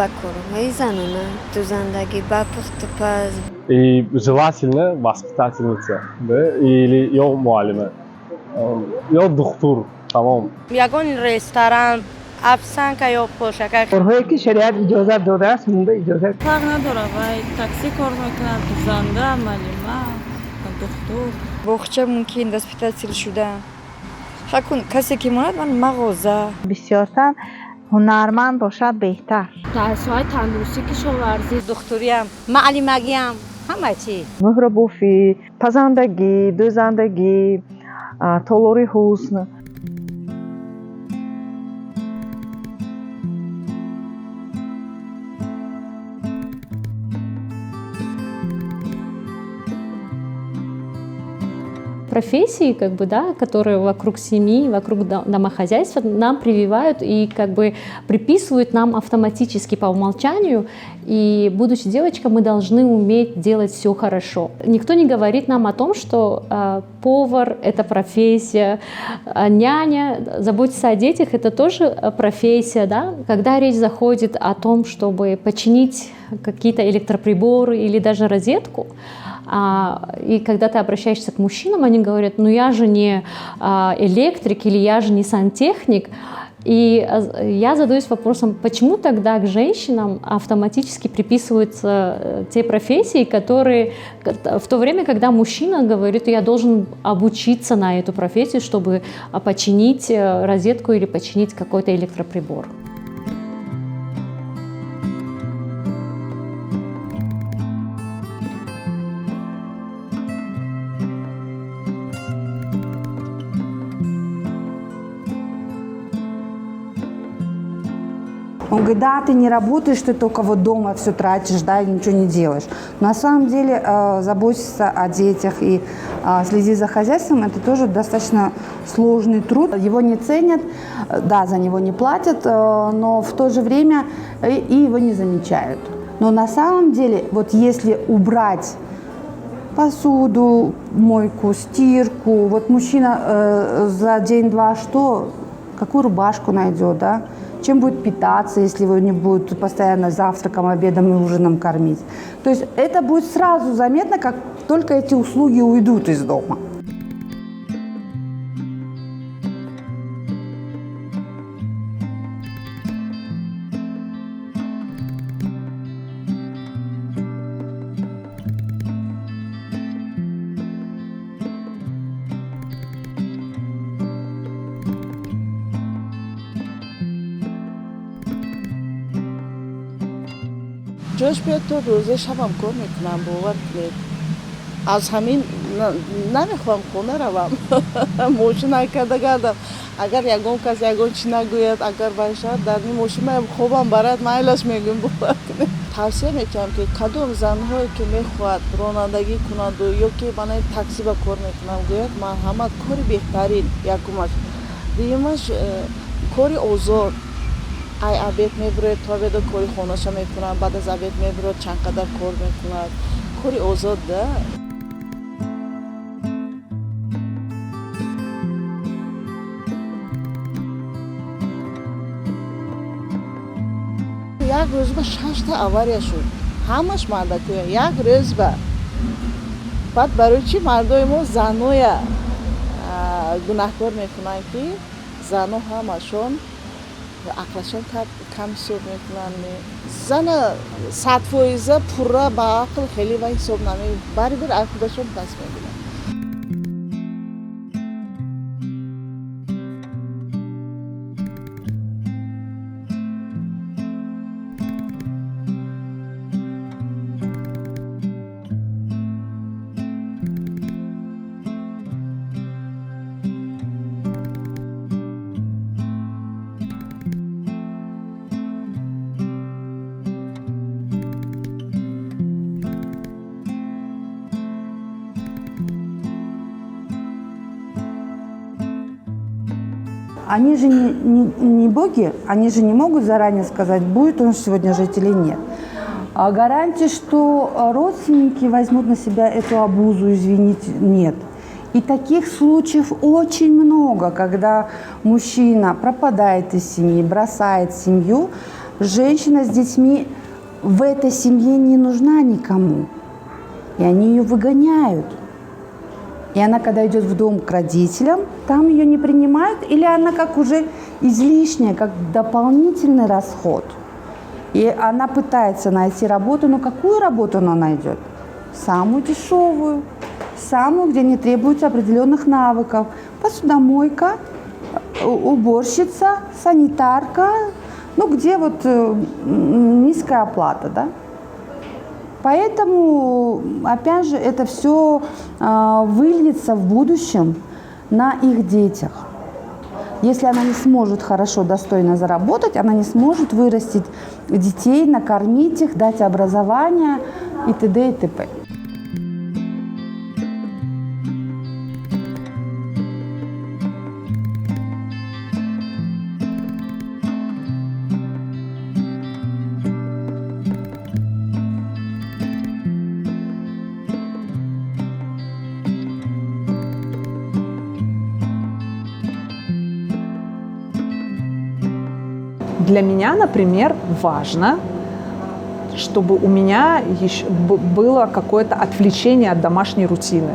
корму и зануна, тузандаги бапухтупаз. И желательно воспитательница, да, или ее муалима, ее доктор, тамом. یگان رستوران افسانکا یا پوشاکک کارهایی که شریعت اجازه داده است مونده اجازه فرق نداره وای تاکسی کار میکنن دوزنده معلم دکتر باغچه ممکن واسپیتال شده خاکون کسی که ماند من مغازه بسیارتر هنرمند باشد بهتر درس‌های تندرستی کشاورزی دکتری هم معلمگی هم همه چی مهربوفی پزندگی دوزندگی طلوری حسن профессии, как бы, да, которые вокруг семьи, вокруг домохозяйства нам прививают и как бы приписывают нам автоматически по умолчанию. И, будучи девочкой, мы должны уметь делать все хорошо. Никто не говорит нам о том, что повар — это профессия, няня, заботиться о детях — это тоже профессия, да. Когда речь заходит о том, чтобы починить какие-то электроприборы или даже розетку, и когда ты обращаешься к мужчинам, они говорят, ну я же не электрик или я же не сантехник. И я задаюсь вопросом, почему тогда к женщинам автоматически приписываются те профессии, которые в то время, когда мужчина говорит, я должен обучиться на эту профессию, чтобы починить розетку или починить какой-то электроприбор. Он говорит, да, ты не работаешь, ты только вот дома все тратишь, да, и ничего не делаешь. Но на самом деле заботиться о детях и следить за хозяйством – это тоже достаточно сложный труд. Его не ценят, да, за него не платят, но в то же время и его не замечают. Но на самом деле, вот если убрать посуду, мойку, стирку, вот мужчина за день-два что, какую рубашку найдет, да? Чем будет питаться, если его не будут постоянно завтраком, обедом и ужином кормить. То есть это будет сразу заметно, как только эти услуги уйдут из дома. جاش بیاد تو روزه شبم کار میکنم باور کنید از همین نمیخوام خونه روم موشن نکرده گردم اگر یگان کس یگان چی نگوید اگر باشد در این موشن من خوبم برات مایلش میگم باور کنید توصیه میکنم که کدوم زنهایی که میخواد رانندگی کنند و یا که من تاکسی با کار میکنم گوید من همه کاری بهترین یکمش دیمش کاری آزاد ای обед میبره تا به کاری خونه‌ش میکنن بعد از обед میبره چند قدر کار میکنن کاری آزاد ده یک روز با 6 تا آواریا شد همش مردکویا یک روز با بعد برای چی مردای ما زنای گناهکار میکنن که زنها همشون عقلشون کم حساب میکنن زن 100% پورا با عقل خیلی و حساب نمی باری بر عقلشون دست میگیرن Они же не боги, они же не могут заранее сказать, будет он сегодня жить или нет. А гарантии, что родственники возьмут на себя эту обузу, извините, нет. И таких случаев очень много, когда мужчина пропадает из семьи, бросает семью, женщина с детьми в этой семье не нужна никому. И они ее выгоняют. И она, когда идет в дом к родителям, там ее не принимают, или она как уже излишняя, как дополнительный расход. И она пытается найти работу, но какую работу она найдет? Самую дешевую, самую, где не требуется определенных навыков. Посудомойка, уборщица, санитарка, ну где вот низкая оплата, да? Поэтому, опять же, это все выльется в будущем на их детях. Если она не сможет хорошо, достойно заработать, она не сможет вырастить детей, накормить их, дать образование и т.д. и т.п. Для меня, например, важно, чтобы у меня еще было какое-то отвлечение от домашней рутины.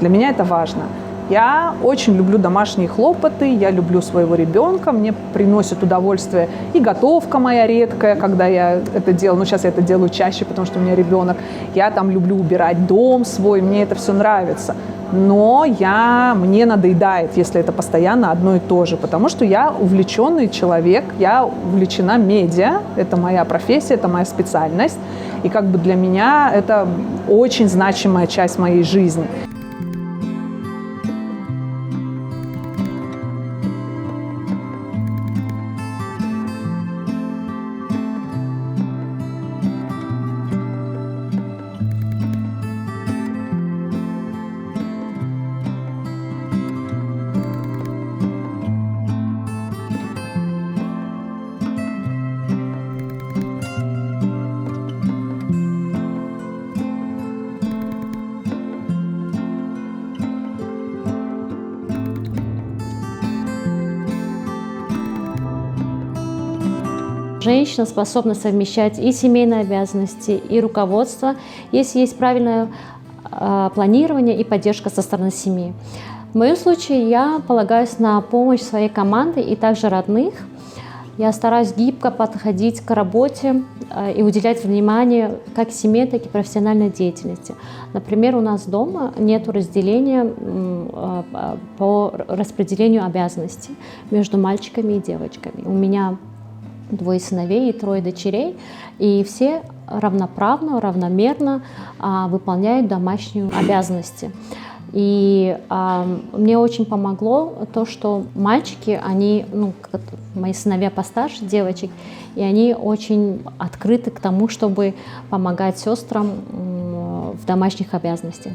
Для меня это важно. Я очень люблю домашние хлопоты, я люблю своего ребенка, мне приносит удовольствие и готовка моя редкая, когда я это делаю. Ну, сейчас я это делаю чаще, потому что у меня ребенок. Я там люблю убирать дом свой, мне это все нравится. Но мне надоедает, если это постоянно одно и то же, потому что я увлеченный человек, я увлечена медиа, это моя профессия, это моя специальность, и как бы для меня это очень значимая часть моей жизни. Женщина способна совмещать и семейные обязанности, и руководство, если есть правильное планирование и поддержка со стороны семьи. В моем случае я полагаюсь на помощь своей команды и также родных. Я стараюсь гибко подходить к работе и уделять внимание как семье, так и профессиональной деятельности. Например, у нас дома нет разделения по распределению обязанностей между мальчиками и девочками. У меня 2 сыновей и 3 дочерей, и все равноправно, равномерно выполняют домашние обязанности. И мне очень помогло то, что мальчики, они, мои сыновья постарше девочек, и они очень открыты к тому, чтобы помогать сестрам в домашних обязанностях.